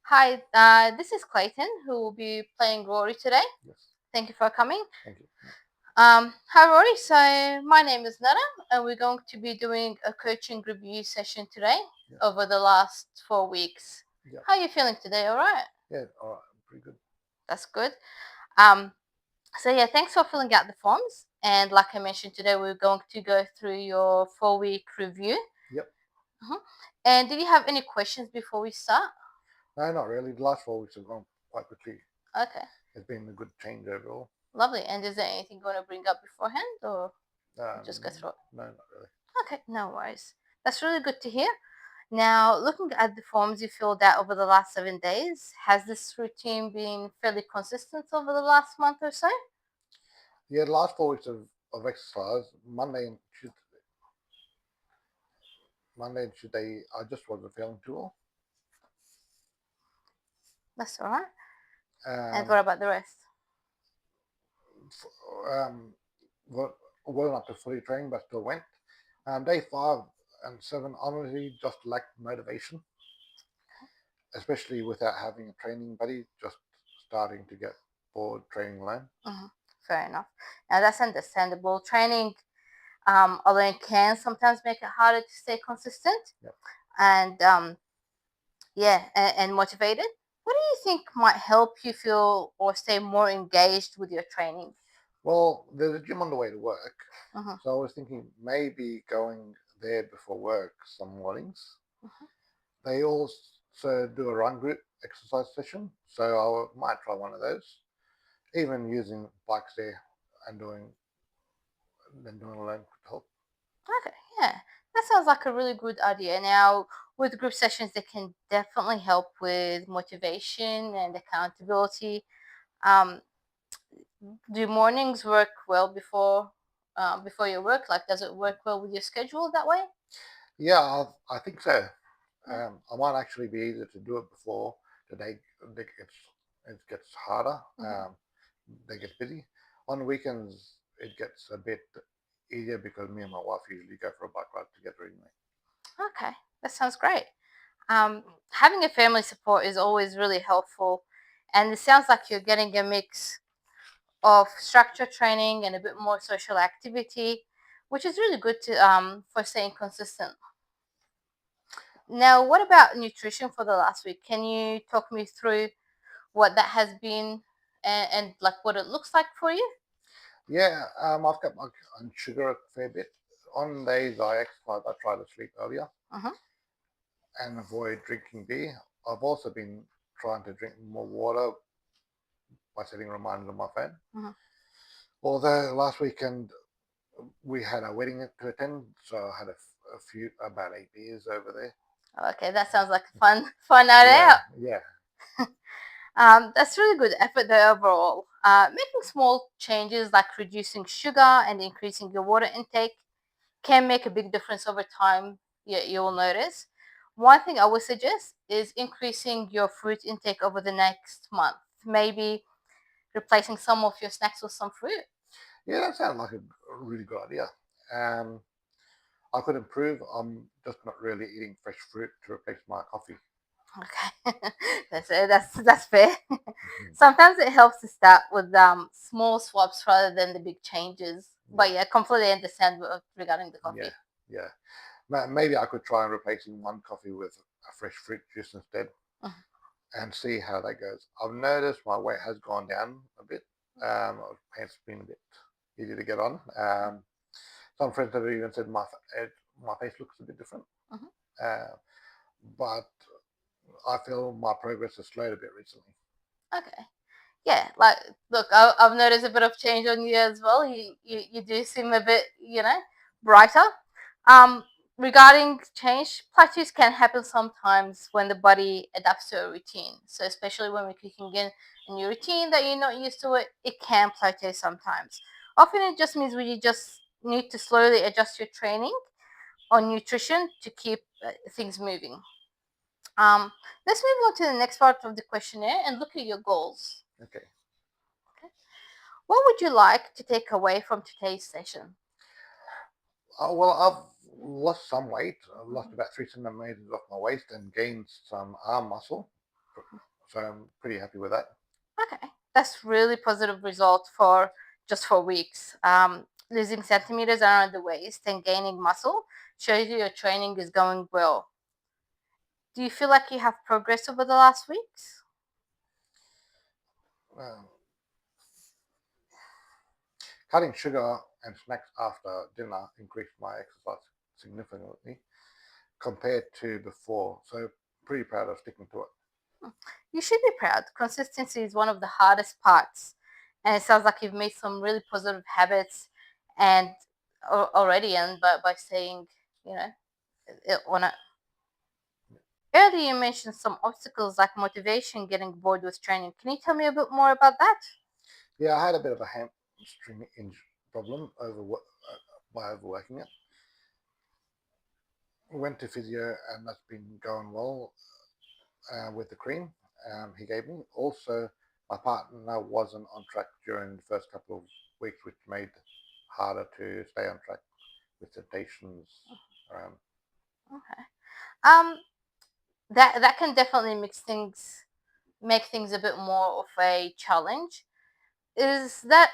Hi, this is Clayton, who will be playing Rory today. Yes, Thank you for coming. thank you. Hi, Rory. So, my name is Nana, and we're going to be doing a coaching review session today Yeah, over the last 4 weeks. yeah, How are you feeling today? All right? yeah. All right, pretty good. That's good. Um, yeah, thanks for filling out the forms. And like I mentioned today, we're going to go through your 4 week review. Yep. Mhm. And do you have any questions before we start? No, not really. The last 4 weeks have gone quite quickly. Okay, It's been a good change overall. lovely. And is there anything you want to bring up beforehand, or just go through it? No, not really. Okay, no worries. That's really good to hear. Now, looking at the forms you filled out over the last 7 days, has this routine been fairly consistent over the last month or so? Yeah, the last 4 weeks of exercise, Monday and Tuesday, I just wasn't feeling too well. That's all right. And Um, what about the rest? um, got well up to fully training, but still went. Day 5 and 7, honestly, just lacked motivation, especially without having a training buddy. Just starting to get bored training alone. Mhm. Fair enough. Now, that's understandable. Training alone can sometimes make it harder to stay consistent Yep. and, and motivated. What do you think might help you feel or stay more engaged with your training? Well, there's a gym on the way to work, Hmm. so I was thinking maybe going there before work some mornings. They also do a run group exercise session, so might try one of those. Even using bikes there and doing alone could help. Okay, yeah, that sounds like a really good idea. Now, with group sessions, they can definitely help with motivation and accountability. Um, do mornings work well before your work? Like, does it work well with your schedule that way? Yeah, I think so. Yeah. I might actually be easier to do it before the day it gets harder. Hmm. They get busy. On weekends, it gets a bit easier because me and my wife usually go for a bike ride together anyway. Okay, that sounds great. Having a family support is always really helpful, and it sounds like you're getting a mix of structured training and a bit more social activity, which is really good to for staying consistent. Now, what about nutrition for the last week? Can you talk me through what that has been and like what it looks like for you? Yeah, I've got on sugar a fair bit. On days I exercise, I try to sleep earlier Uh-huh. and avoid drinking beer. I've also been trying to drink more water by setting reminders on my phone. Uh-huh. Although last weekend we had a wedding to attend, so I had a few, about 8 beers over there. Okay, that sounds like a fun night Yeah, out. yeah, That's really good effort there overall. Making small changes like reducing sugar and increasing your water intake can make a big difference over time. You will notice. One thing I would suggest is increasing your fruit intake over the next month. Maybe replacing some of your snacks with some fruit. yeah. That sounds like a really good idea. Um, I could improve. I'm just not really eating fresh fruit to replace my coffee. Okay, that's it. That's fair. Mhm. Sometimes it helps to start with small swaps rather than the big changes. Yeah, But yeah, completely understand regarding the yeah, coffee. yeah. Maybe I could try and replacing one coffee with a fresh fruit juice instead Mhm. and see how that goes. I've noticed my weight has gone down a bit. Pants been a bit easier to get on. Some friends have even said my face looks a bit different. Mhm. Uh, but I feel my progress has slowed a bit recently. Okay. Yeah, like look, I've noticed a bit of change on you as well. You do seem a bit, brighter. Um, Regarding change, plateaus can happen sometimes when the body adapts to a routine. So especially when we're kicking in a new routine that you're not used to it can plateau sometimes. Often it just means we just need to slowly adjust your training on nutrition to keep things moving. Um, let's move on to the next part of the questionnaire and look at your goals. Okay. Okay. What would you like to take away from today's session? Well, I've lost some weight. I've lost Mhm. about 3 centimeters off my waist and gained some arm muscle. So I'm pretty happy with that. Okay, that's really positive result for just 4 weeks. Losing centimeters around the waist and gaining muscle shows you your training is going well. Do you feel like you have progressed over the last weeks? Well, cutting sugar and snacks after dinner increased my exercise significantly compared to before. So pretty proud of sticking to it. You should be proud. Consistency is one of the hardest parts, and it sounds like you've made some really positive habits and already, and by saying, you know, on it. Earlier, you mentioned some obstacles like motivation, getting bored with training. Can you tell me a bit more about that? Yeah, I had a bit of a hamstring problem by overworking it. Went to physio, and that's been going well with the cream he gave me. Also, my partner wasn't on track during the first couple of weeks, which made it harder to stay on track with temptations around. Okay. Um, that can definitely make things a bit more of a challenge. Is that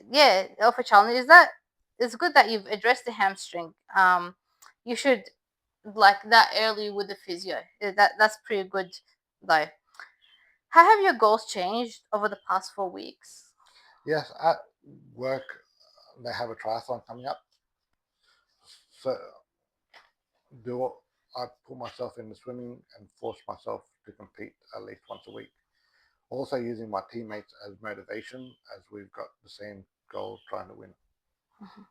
yeah, of a challenge? Is that it's good that you've addressed the hamstring. You should like that early with the physio. That's pretty good though. How have your goals changed over the past 4 weeks? Yes, at work they have a triathlon coming up, so do I put myself in the swimming and force myself to compete at least once a week. Also using my teammates as motivation as we've got the same goal trying to win. Mhm.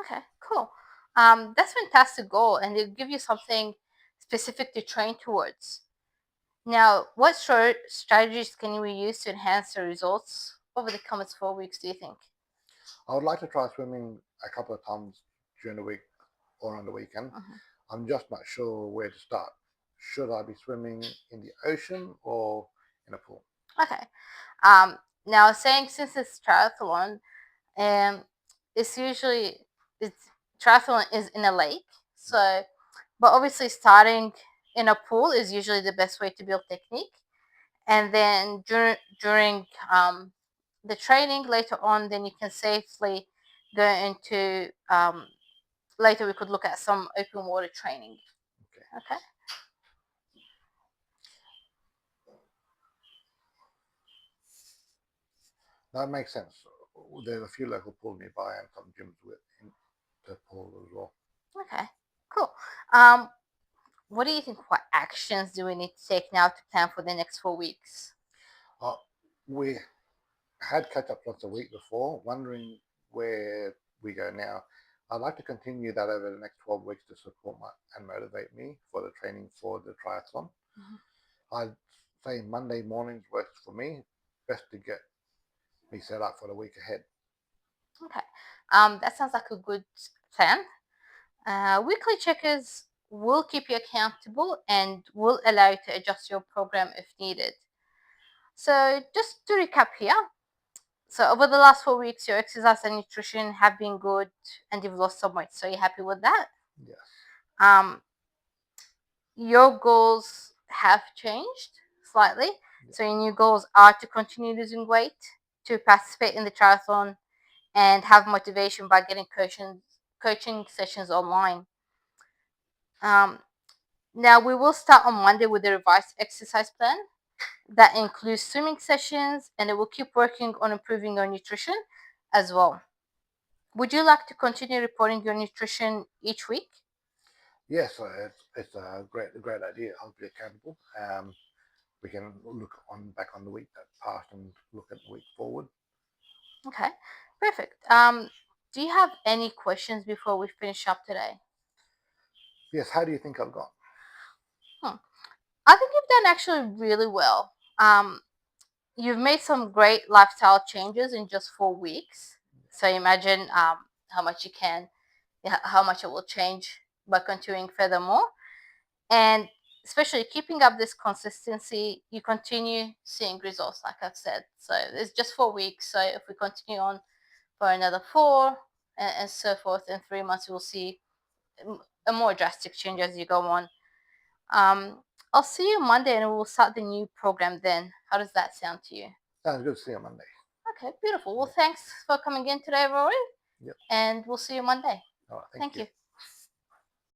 Okay, cool. That's fantastic goal, and it'll give you something specific to train towards. Now, what strategies can we use to enhance the results over the coming 4 weeks? Do you think? I would like to try swimming a couple of times during the week or on the weekend. Mhm. I'm just not sure where to start. Should I be swimming in the ocean or in a pool? Okay. Um, Now, saying since it's triathlon, um, it's usually it's triathlon is in a lake, so but obviously starting in a pool is usually the best way to build technique, and then during the training later on, then you can safely go into later we could look at some open water training. Okay, Okay. that makes sense. There's a few local pools nearby and some gyms within the pool as well. Okay. Cool. Um, what do you think? What actions do we need to take now to plan for the next 4 weeks? Uh, we had catch up once a week before, wondering where we go now. I'd like to continue that over the next 12 weeks to support and motivate me for the training for the triathlon. Mhm. I'd say Monday mornings works for me, best to get me set up for the week ahead. Okay. That sounds like a good plan. Weekly checkers will keep you accountable and will allow you to adjust your program if needed. So, just to recap here, so over the last 4 weeks, your exercise and nutrition have been good, and you've lost some weight. So, you're happy with that? Yes. Um, your goals have changed slightly. Yeah. So, your new goals are to continue losing weight, to participate in the triathlon, and have motivation by getting coaching sessions online. Um, Now, we will start on Monday with a revised exercise plan that includes swimming sessions, and it will keep working on improving your nutrition as well. Would you like to continue reporting your nutrition each week? Yes, it's a great idea. I'll be accountable. We can look on back on the week that passed and look at the week forward. Okay, perfect. Do you have any questions before we finish up today? Yes, how do you think I've gone? Hmm. I think you've done actually really well. You've made some great lifestyle changes in just 4 weeks. So imagine how much you can, yeah, how much it will change by continuing furthermore. And especially keeping up this consistency, you continue seeing results, like I've said. So it's just 4 weeks. So if we continue on for another four and so forth, in 3 months, we'll see a more drastic change as you go on. Um, I'll see you Monday and we'll start the new program then. How does that sound to you? Sounds good. See you Monday. Okay, beautiful. Well, thanks for coming in today, Rory. Yep. And we'll see you Monday. All right. Thank you.